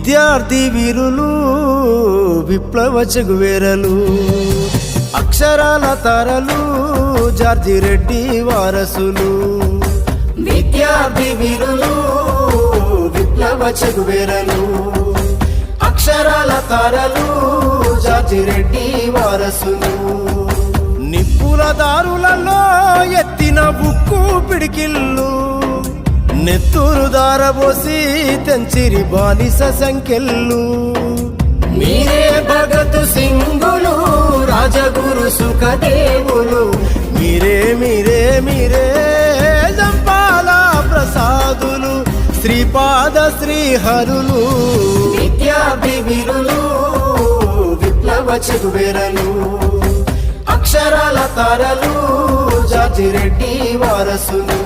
విద్యార్థి వీరులు విప్లవ చెగువేరలు అక్షరాల తారలు జార్జి రెడ్డి వారసులు విద్యార్థి వీరులు విప్లవ చెగువేరలు అక్షరాల తారలు జార్జి రెడ్డి వారసులు నిప్పుల దారులలో ఎత్తిన బుక్కు పిడికిళ్ళు నెత్తూరు దారబోసి తెంచిరి బానిస సంఖ్యలు మీరే భగత్ సింగులు రాజగురు సుఖదేవులు మీరే మీరే మీరే జంపాల ప్రసాదులు శ్రీపాద శ్రీహరులు విద్యార్థి వీరులు విప్లవ చెగువేరలు అక్షరాల తారలు జార్జి రెడ్డి వారసులు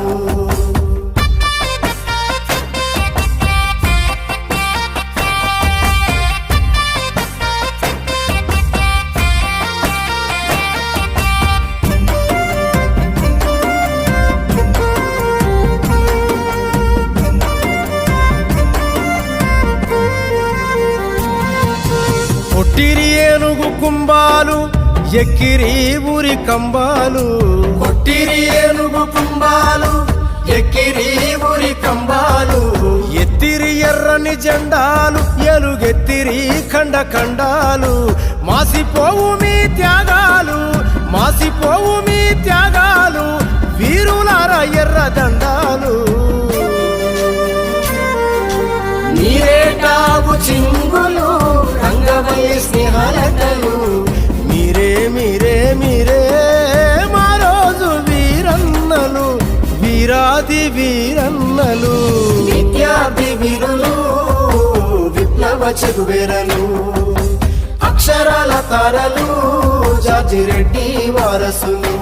కొట్టిరి ఏనుగు కుంభాలు ఎక్కిరి ఊరి కంబాలు కొట్టిరి ఏనుగు కుంభాలు ఎక్కిరి ఊరి కంబాలు ఎత్తిరి ఎర్రని జెండాలు ఎలుగెత్తిరి ఖండ ఖండాలు మాసిపోవు మీ త్యాగాలు మాసిపోవు మీ త్యాగాలు వీరులార ఎర్ర దండాలు మీరే టాగు చింగులు రంగవల్లి స్నేహాలతలు మీరే మీరే మీరే మా రోజు వీరన్నలు వీరాది వీరన్నలు విద్యార్థి వీరులు విప్లవ చెగువేరలు అక్షరాల తారలు జార్జి రెడ్డి వారసులు